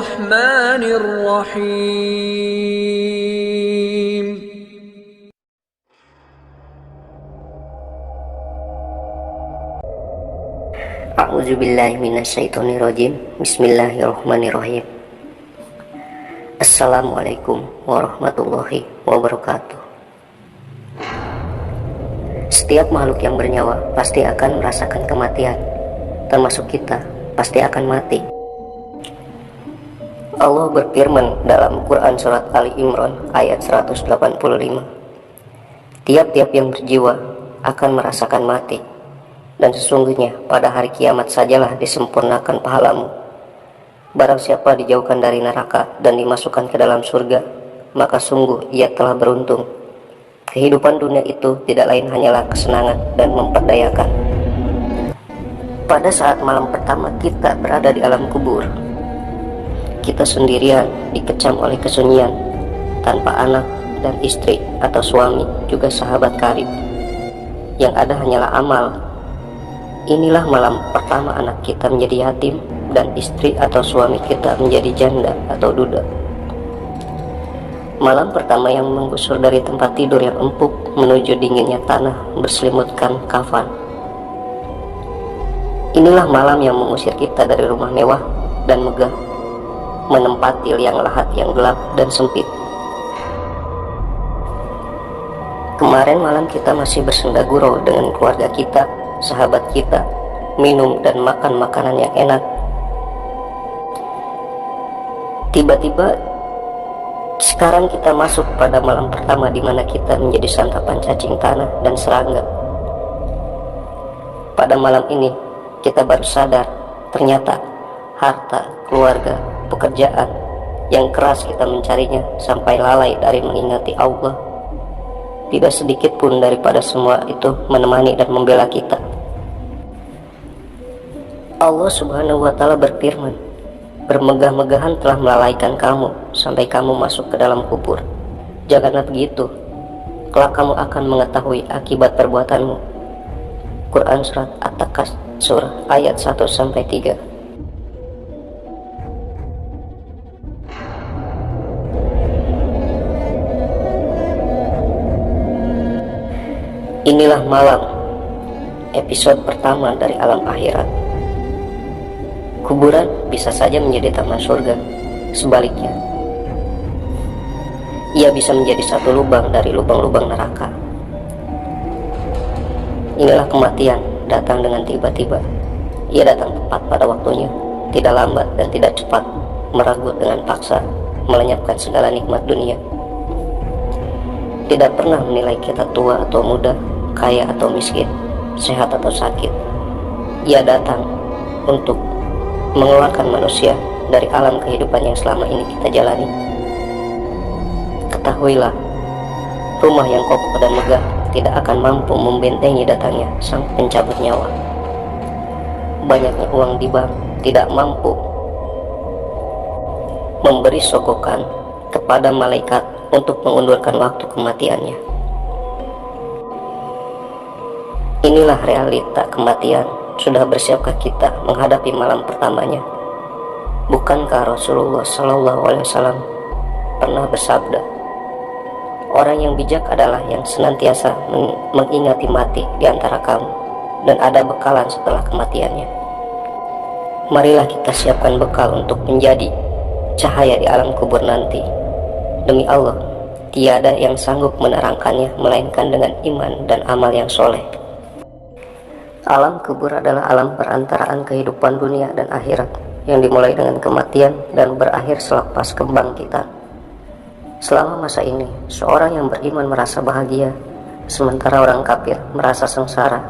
الرحمن الرحيم. A'udzubillahi minasyaitonirrajim. Bismillahirrahmanirrahim. Assalamualaikum warahmatullahi wabarakatuh. Setiap makhluk yang bernyawa pasti akan merasakan kematian, termasuk kita pasti akan mati. Allah berfirman dalam Quran surat Ali Imran ayat 185, tiap-tiap yang berjiwa akan merasakan mati, dan sesungguhnya pada hari kiamat sajalah disempurnakan pahalamu. Barang siapa dijauhkan dari neraka dan dimasukkan ke dalam surga, maka sungguh ia telah beruntung. Kehidupan dunia itu tidak lain hanyalah kesenangan dan memperdayakan. Pada saat malam pertama kita berada di alam kubur, kita sendirian dikecam oleh kesunyian, tanpa anak dan istri atau suami, juga sahabat karib. Yang ada hanyalah amal. Inilah malam pertama anak kita menjadi yatim dan istri atau suami kita menjadi janda atau duda. Malam pertama yang menggusur dari tempat tidur yang empuk menuju dinginnya tanah berselimutkan kafan. Inilah malam yang mengusir kita dari rumah mewah dan megah, menempati liang lahat yang gelap dan sempit. Kemarin malam kita masih bersenda gurau dengan keluarga kita, sahabat kita, minum dan makan makanan yang enak. Tiba-tiba sekarang kita masuk pada malam pertama di mana kita menjadi santapan cacing tanah dan serangga. Pada malam ini kita baru sadar ternyata harta, keluarga, pekerjaan yang keras kita mencarinya sampai lalai dari mengingati Allah, tidak sedikit pun daripada semua itu menemani dan membela kita. Allah Subhanahu wa Ta'ala berfirman, bermegah-megahan telah melalaikan kamu sampai kamu masuk ke dalam kubur. Janganlah begitu, kelak kamu akan mengetahui akibat perbuatanmu. Quran surat At-Takatsur ayat 1-3. Inilah malam episode pertama dari alam akhirat. Kuburan bisa saja menjadi taman surga. Sebaliknya, ia bisa menjadi satu lubang dari lubang-lubang neraka. Inilah kematian datang dengan tiba-tiba. Ia datang tepat pada waktunya, tidak lambat dan tidak cepat, meragut dengan paksa, melenyapkan segala nikmat dunia. Tidak pernah menilai kita tua atau muda, kaya atau miskin, sehat atau sakit. Ia datang untuk mengeluarkan manusia dari alam kehidupan yang selama ini kita jalani. Ketahuilah, rumah yang kokoh dan megah tidak akan mampu membentengi datangnya sang pencabut nyawa. Banyaknya uang di bank tidak mampu memberi sogokan kepada malaikat untuk mengundurkan waktu kematiannya. Inilah realita kematian. Sudah bersiapkah kita menghadapi malam pertamanya? Bukankah Rasulullah SAW pernah bersabda, orang yang bijak adalah yang senantiasa mengingati mati di antara kamu, dan ada bekalan setelah kematiannya. Marilah kita siapkan bekal untuk menjadi cahaya di alam kubur nanti. Demi Allah, tiada yang sanggup menerangkannya melainkan dengan iman dan amal yang soleh. Alam kubur adalah alam perantaraan kehidupan dunia dan akhirat, yang dimulai dengan kematian dan berakhir selepas kebangkitan. Selama masa ini, seorang yang beriman merasa bahagia, sementara orang kafir merasa sengsara.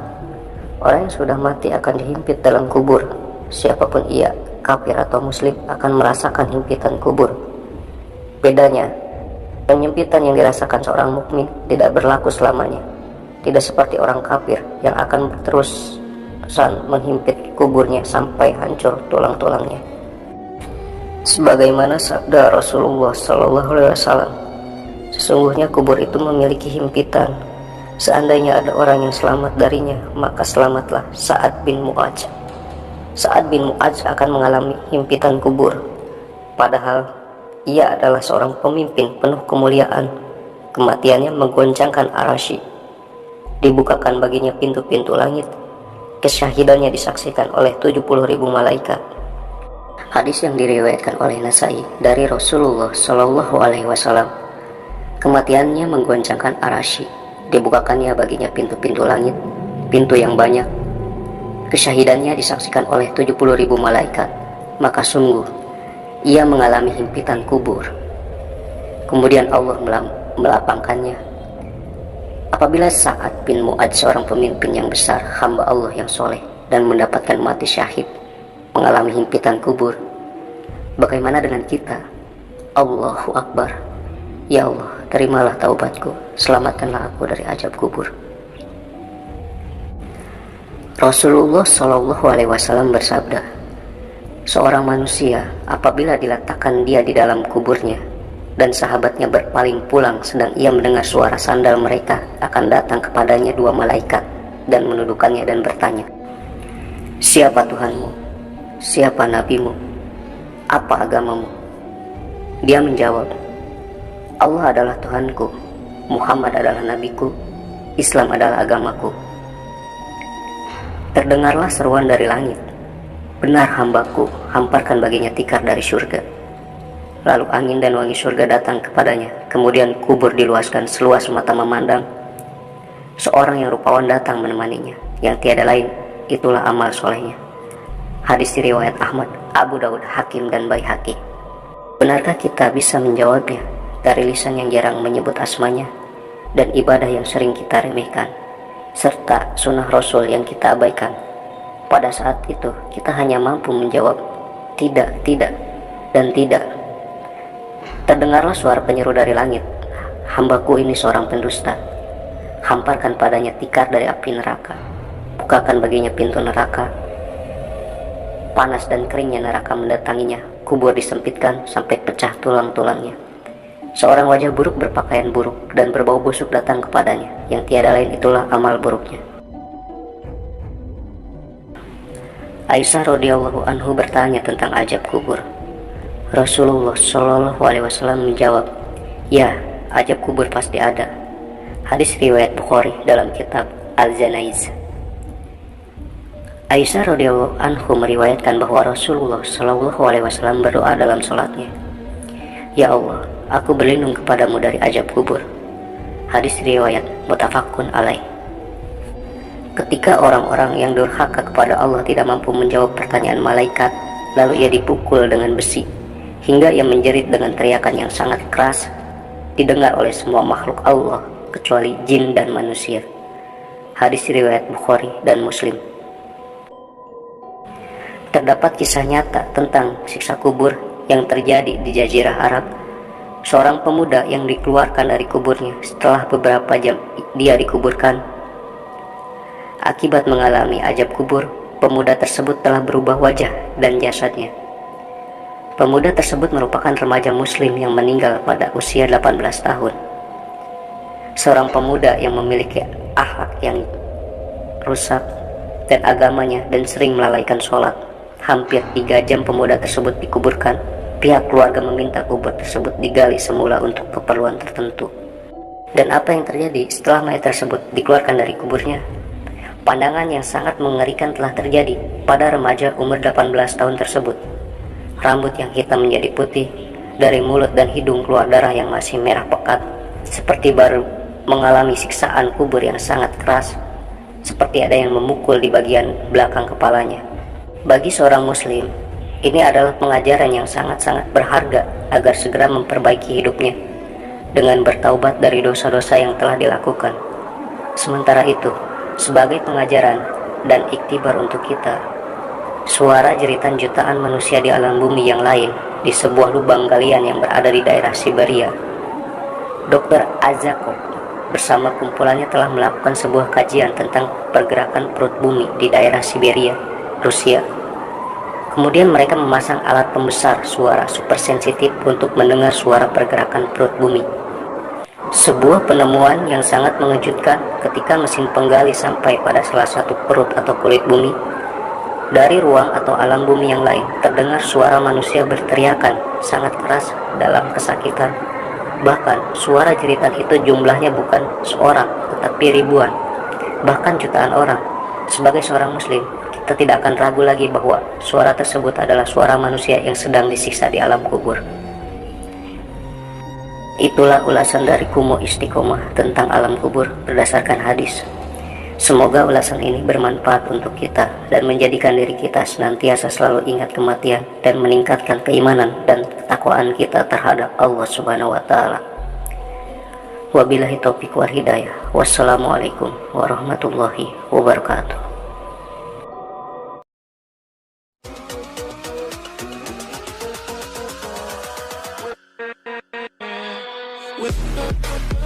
Orang yang sudah mati akan dihimpit dalam kubur. Siapapun ia, kafir atau muslim, akan merasakan himpitan kubur. Bedanya, penyempitan yang dirasakan seorang mukmin tidak berlaku selamanya. Tidak seperti orang kafir yang akan terus-terusan menghimpit kuburnya sampai hancur tulang-tulangnya. Sebagaimana sabda Rasulullah SAW, sesungguhnya kubur itu memiliki himpitan. Seandainya ada orang yang selamat darinya, maka selamatlah Sa'ad bin Mu'adz. Sa'ad bin Mu'adz akan mengalami himpitan kubur. Padahal ia adalah seorang pemimpin penuh kemuliaan. Kematiannya menggoncangkan Arsy. Dibukakan baginya pintu-pintu langit. Kesyahidannya disaksikan oleh 70.000 malaikat. Hadis yang diriwayatkan oleh Nasai dari Rasulullah Shallallahu Alaihi Wasallam. Kematiannya menggoncangkan Arsy. Dibukakannya baginya pintu-pintu langit, pintu yang banyak. Kesyahidannya disaksikan oleh 70.000 malaikat. Maka sungguh ia mengalami himpitan kubur. Kemudian Allah melapangkannya. Apabila Sa'ad bin Mu'adz, seorang pemimpin yang besar, hamba Allah yang soleh dan mendapatkan mati syahid, mengalami himpitan kubur, bagaimana dengan kita? Allahu Akbar. Ya Allah, terimalah taubatku, selamatkanlah aku dari azab kubur. Rasulullah Shallallahu Alaihi Wasallam bersabda, seorang manusia apabila diletakkan dia di dalam kuburnya dan sahabatnya berpaling pulang sedang ia mendengar suara sandal mereka, akan datang kepadanya dua malaikat dan menundukkannya dan bertanya, siapa Tuhanmu? Siapa nabimu? Apa agamamu? Dia menjawab, Allah adalah Tuhanku, Muhammad adalah nabiku, Islam adalah agamaku. Terdengarlah seruan dari langit, benar hambaku, hamparkan baginya tikar dari surga. Lalu angin dan wangi surga datang kepadanya. Kemudian kubur diluaskan seluas mata memandang. Seorang yang rupawan datang menemaninya, yang tiada lain itulah amal solehnya. Hadis riwayat Ahmad, Abu Daud, Hakim dan Baihaqi. Benarkah kita bisa menjawabnya dari lisan yang jarang menyebut asmanya dan ibadah yang sering kita remehkan, serta sunnah Rasul yang kita abaikan? Pada saat itu kita hanya mampu menjawab tidak, tidak, dan tidak. Terdengarlah suara penyeru dari langit, hambaku ini seorang pendusta. Hamparkan padanya tikar dari api neraka. Bukakan baginya pintu neraka. Panas dan keringnya neraka mendatanginya. Kubur disempitkan sampai pecah tulang-tulangnya. Seorang wajah buruk berpakaian buruk dan berbau busuk datang kepadanya, yang tiada lain itulah amal buruknya. Aisyah radhiyallahu anhu bertanya tentang azab kubur. Rasulullah Shallallahu Alaihi Wasallam menjawab, ya, azab kubur pasti ada. Hadis riwayat Bukhari dalam kitab Al-Janaiz. Aisyah radhiyallahu anhu meriwayatkan bahwa Rasulullah Shallallahu Alaihi Wasallam berdoa dalam sholatnya, ya Allah, aku berlindung kepadamu dari azab kubur. Hadis riwayat muttafaqun alaih. Ketika orang-orang yang durhaka kepada Allah tidak mampu menjawab pertanyaan malaikat, lalu ia dipukul dengan besi hingga ia menjerit dengan teriakan yang sangat keras, didengar oleh semua makhluk Allah kecuali jin dan manusia. Hadis riwayat Bukhari dan Muslim. Terdapat kisah nyata tentang siksa kubur yang terjadi di Jazirah Arab. Seorang pemuda yang dikeluarkan dari kuburnya setelah beberapa jam dia dikuburkan. Akibat mengalami azab kubur, pemuda tersebut telah berubah wajah dan jasadnya. Pemuda tersebut merupakan remaja muslim yang meninggal pada usia 18 tahun. Seorang pemuda yang memiliki akhlak yang rusak dan agamanya dan sering melalaikan sholat. Hampir 3 jam pemuda tersebut dikuburkan. Pihak keluarga meminta kubur tersebut digali semula untuk keperluan tertentu. Dan apa yang terjadi setelah mayat tersebut dikeluarkan dari kuburnya? Pandangan yang sangat mengerikan telah terjadi pada remaja umur 18 tahun tersebut. Rambut yang hitam menjadi putih, dari mulut dan hidung keluar darah yang masih merah pekat, seperti baru mengalami siksaan kubur yang sangat keras, seperti ada yang memukul di bagian belakang kepalanya. Bagi seorang muslim, ini adalah pengajaran yang sangat-sangat berharga agar segera memperbaiki hidupnya dengan bertaubat dari dosa-dosa yang telah dilakukan. Sementara itu, sebagai pengajaran dan iktibar untuk kita, suara jeritan jutaan manusia di alam bumi yang lain di sebuah lubang galian yang berada di daerah Siberia. Dr. Azakov bersama kumpulannya telah melakukan sebuah kajian tentang pergerakan perut bumi di daerah Siberia, Rusia. Kemudian mereka memasang alat pembesar suara supersensitif untuk mendengar suara pergerakan perut bumi. Sebuah penemuan yang sangat mengejutkan ketika mesin penggali sampai pada salah satu perut atau kulit bumi. Dari ruang atau alam bumi yang lain terdengar suara manusia berteriakan sangat keras dalam kesakitan. Bahkan suara jeritan itu jumlahnya bukan seorang tetapi ribuan, bahkan jutaan orang. Sebagai seorang muslim, kita tidak akan ragu lagi bahwa suara tersebut adalah suara manusia yang sedang disiksa di alam kubur. Itulah ulasan dari Kumu Istiqomah tentang alam kubur berdasarkan hadis. Semoga ulasan ini bermanfaat untuk kita dan menjadikan diri kita senantiasa selalu ingat kematian dan meningkatkan keimanan dan ketakwaan kita terhadap Allah Subhanahu wa taala. Wabillahi taufiq wal hidayah. Wassalamualaikum warahmatullahi wabarakatuh. With